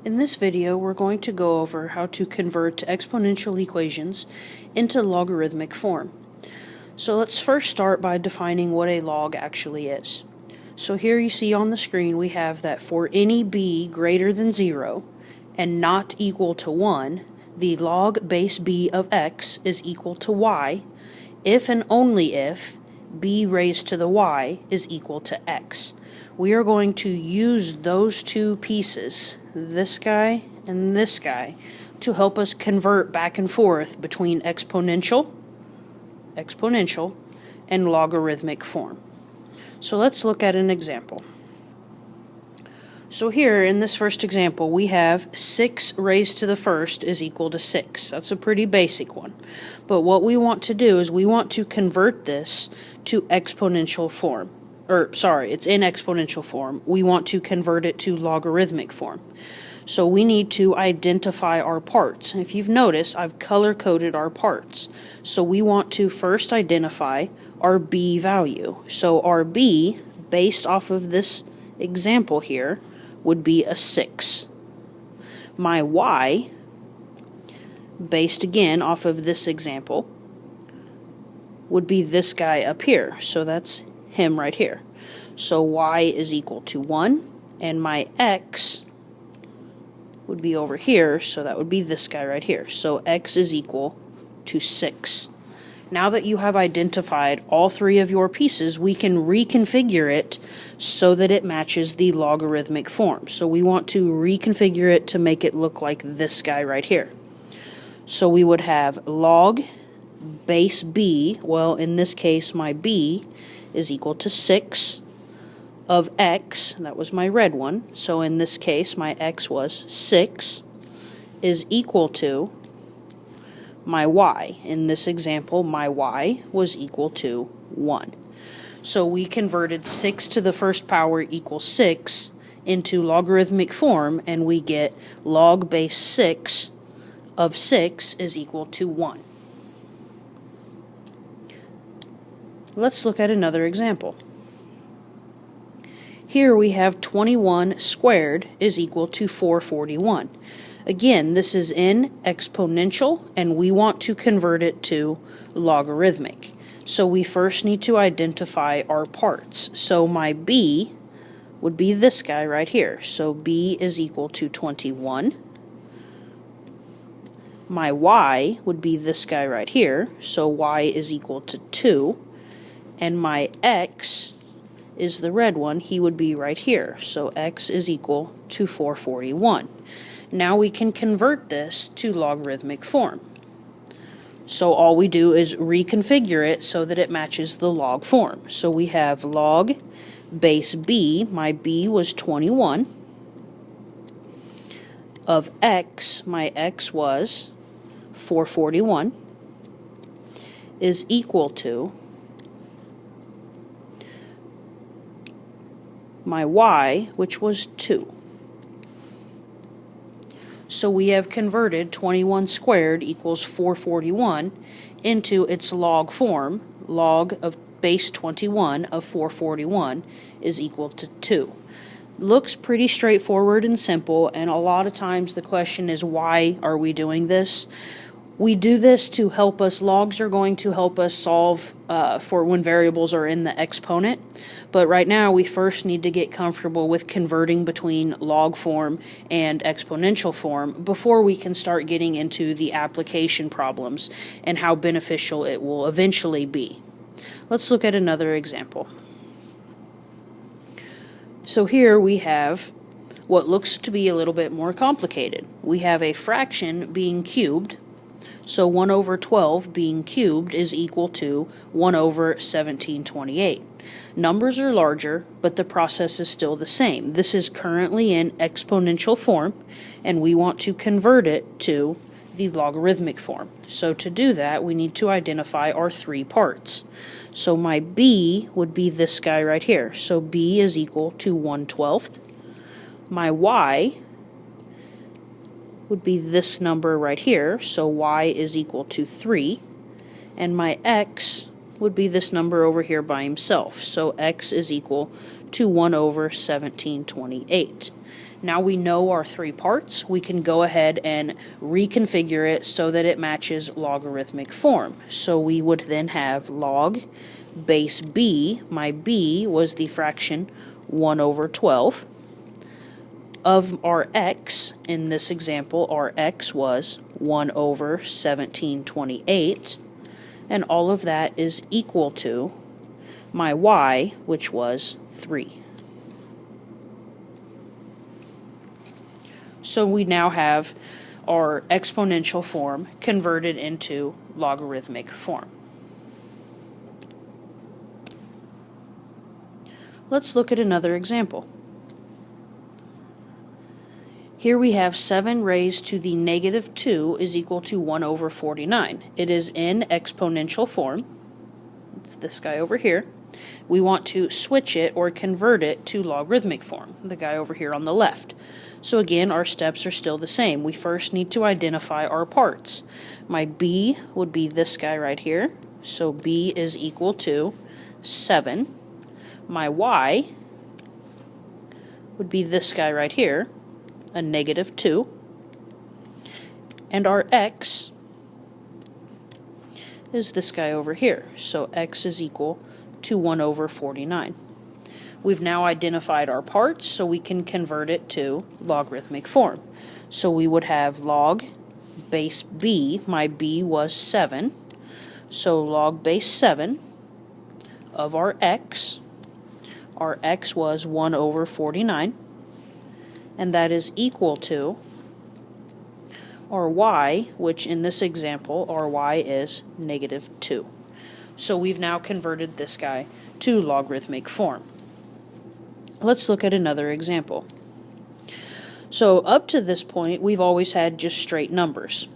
In this video, we're going to go over how to convert exponential equations into logarithmic form. So let's first start by defining what a log actually is. So here you see on the screen we have that for any b greater than 0 and not equal to 1, the log base b of x is equal to y if and only if b raised to the y is equal to x. We are going to use those two pieces, this guy and this guy, to help us convert back and forth between exponential, and logarithmic form. So let's look at an example. So here in this first example we have 6 raised to the first is equal to 6. That's a pretty basic one. But what we want to do is we want to convert this to exponential form. It's in exponential form. We want to convert it to logarithmic form. So we need to identify our parts. If you've noticed, I've color-coded our parts. So we want to first identify our b value. So our b, based off of this example here, would be a 6. My y, based again off of this example, would be this guy up here. So that's him right here. So y is equal to 1, and my x would be over here, so that would be this guy right here. So x is equal to 6. Now that you have identified all three of your pieces, we can reconfigure it so that it matches the logarithmic form. So we want to reconfigure it to make it look like this guy right here. So we would have log base b, well in this case my b is equal to 6 of x, that was my red one, so in this case my x was 6, is equal to my y. In this example, my y was equal to 1. So we converted 6 to the first power equals 6 into logarithmic form, and we get log base 6 of 6 is equal to 1. Let's look at another example. Here we have 21 squared is equal to 441. Again, this is in exponential, and we want to convert it to logarithmic. So we first need to identify our parts. So my b would be this guy right here. So b is equal to 21. My y would be this guy right here. So y is equal to 2. And my x is the red one, he would be right here. So x is equal to 441. Now we can convert this to logarithmic form. So all we do is reconfigure it so that it matches the log form. So we have log base b, my b was 21, of x, my x was 441, is equal to my y, which was 2. So we have converted 21 squared equals 441 into its log form. Log of base 21 of 441 is equal to 2. Looks pretty straightforward and simple, and a lot of times the question is, why are we doing this? We do this to help us. Logs are going to help us solve for when variables are in the exponent. But right now we first need to get comfortable with converting between log form and exponential form before we can start getting into the application problems and how beneficial it will eventually be. Let's look at another example. So here we have what looks to be a little bit more complicated. We have a fraction being cubed. So 1 over 12 being cubed is equal to 1 over 1728. Numbers are larger, but the process is still the same. This is currently in exponential form, and we want to convert it to the logarithmic form. So to do that, we need to identify our three parts. So my b would be this guy right here. So b is equal to 1/12. My y would be this number right here, so y is equal to 3, and my x would be this number over here by himself, so x is equal to 1 over 1728. Now we know our three parts. We can go ahead and reconfigure it so that it matches logarithmic form. So we would then have log base b, my b was the fraction 1 over 12, of our x. In this example, our x was 1 over 1728, and all of that is equal to my y, which was 3. So we now have our exponential form converted into logarithmic form. Let's look at another example. Here we have 7 raised to the negative 2 is equal to 1 over 49. It is in exponential form. It's this guy over here. We want to switch it or convert it to logarithmic form, the guy over here on the left. So again, our steps are still the same. We first need to identify our parts. My b would be this guy right here. So b is equal to 7. My y would be this guy right here, a negative 2. And our x is this guy over here. So x is equal to 1 over 49. We've now identified our parts, so we can convert it to logarithmic form. So we would have log base b, my b was 7, so log base 7 of our x was 1 over 49, and that is equal to our y, which in this example, our y is negative 2. So we've now converted this guy to logarithmic form. Let's look at another example. So up to this point, we've always had just straight numbers.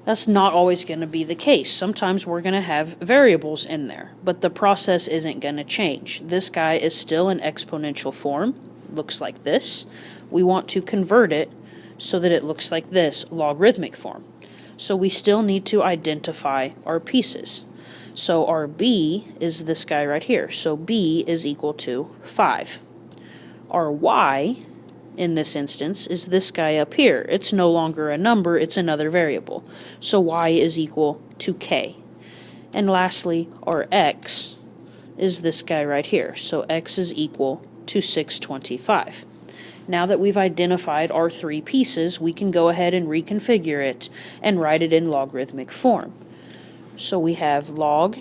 That's not always going to be the case. Sometimes we're going to have variables in there, but the process isn't going to change. This guy is still in exponential form, looks like this. We want to convert it so that it looks like this, logarithmic form. So we still need to identify our pieces. So our b is this guy right here. So b is equal to 5. Our y, in this instance, is this guy up here. It's no longer a number, it's another variable. So y is equal to k. And lastly, our x is this guy right here. So x is equal to 625. Now that we've identified our three pieces, we can go ahead and reconfigure it and write it in logarithmic form. So we have log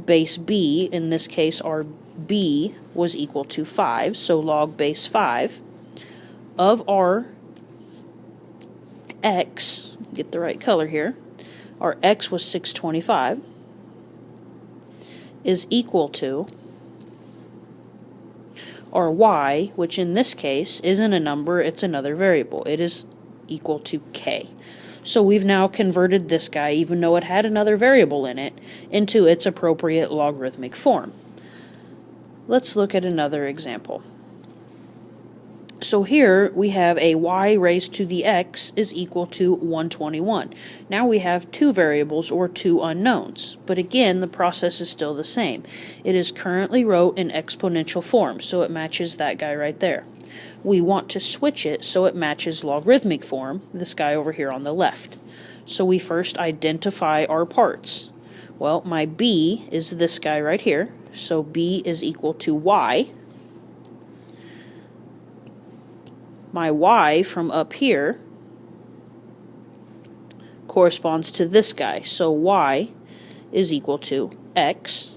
base b, in this case our b was equal to 5, so log base 5 of our x, get the right color here, our x was 625, is equal to our y, which in this case isn't a number, it's another variable. It is equal to k. So we've now converted this guy, even though it had another variable in it, into its appropriate logarithmic form. Let's look at another example. So here we have a y raised to the x is equal to 121. Now we have two variables or two unknowns, but again the process is still the same. It is currently wrote in exponential form, so it matches that guy right there. We want to switch it so it matches logarithmic form, this guy over here on the left. So we first identify our parts. Well, my b is this guy right here, so b is equal to y. My y from up here corresponds to this guy, so y is equal to x.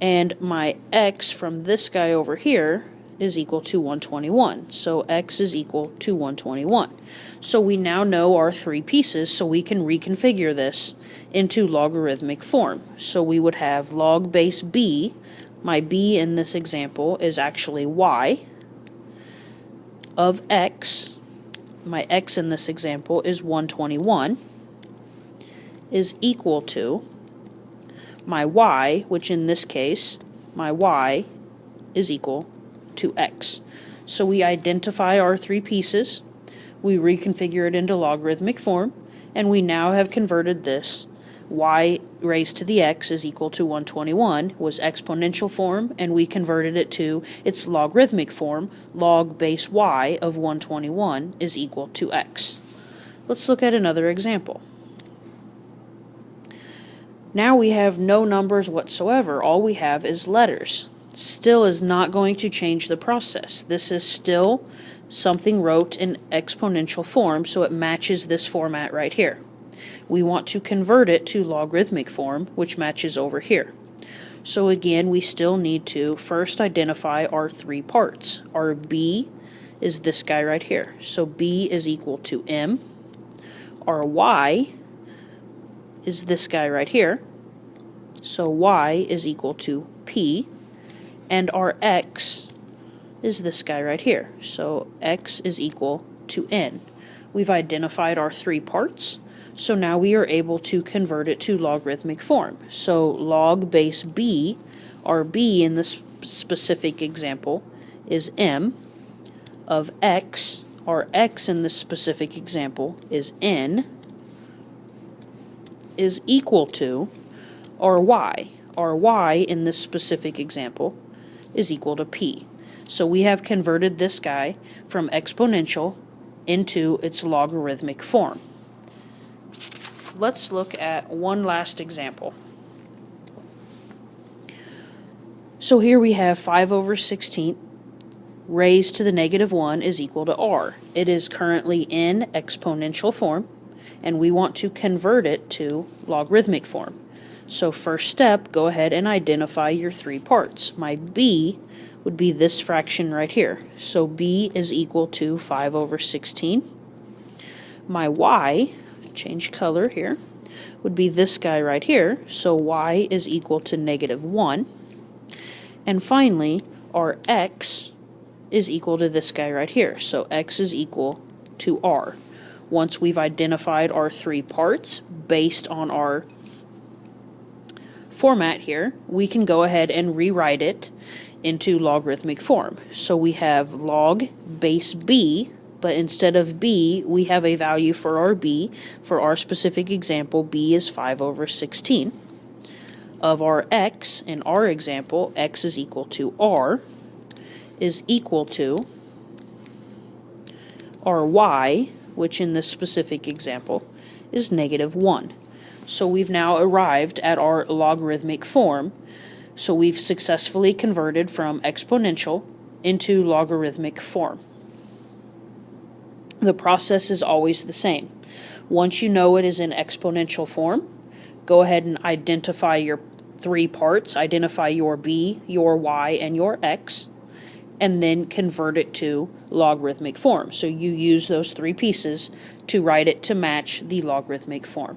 And my x from this guy over here is equal to 121. So x is equal to 121. So we now know our three pieces, so we can reconfigure this into logarithmic form. So we would have log base b. My b in this example is actually y of x. My x in this example is 121, is equal to my y, which in this case, my y is equal to x. So we identify our three pieces, we reconfigure it into logarithmic form, and we now have converted this y raised to the x is equal to 121 was exponential form, and we converted it to its logarithmic form. Log base y of 121 is equal to x. Let's look at another example. Now we have no numbers whatsoever. All we have is letters. Still is not going to change the process. This is still something wrote in exponential form, so it matches this format right here. We want to convert it to logarithmic form, which matches over here. So again, we still need to first identify our three parts. Our b is this guy right here. So b is equal to m. Our y is this guy right here. So y is equal to p. And our x is this guy right here. So x is equal to n. We've identified our three parts. So now we are able to convert it to logarithmic form. So log base b, our b in this specific example is m, of x, our x in this specific example is n, is equal to our y. Our y in this specific example is equal to p. So we have converted this guy from exponential into its logarithmic form. Let's look at one last example. So here we have 5/16 raised to the -1 is equal to r. It is currently in exponential form, and we want to convert it to logarithmic form. So first step, go ahead and identify your three parts. My b would be this fraction right here. So b is equal to 5/16. My y, change color here, would be this guy right here. So y is equal to -1. And finally, our x is equal to this guy right here. So x is equal to r. Once we've identified our three parts based on our format here, we can go ahead and rewrite it into logarithmic form. So we have log base b, but instead of b, we have a value for our b. For our specific example, b is 5/16. Of our x, in our example, x is equal to r, is equal to our y, which in this specific example is -1. So we've now arrived at our logarithmic form. So we've successfully converted from exponential into logarithmic form. The process is always the same. Once you know it is in exponential form, go ahead and identify your three parts, identify your b, your y, and your x, and then convert it to logarithmic form. So you use those three pieces to write it to match the logarithmic form.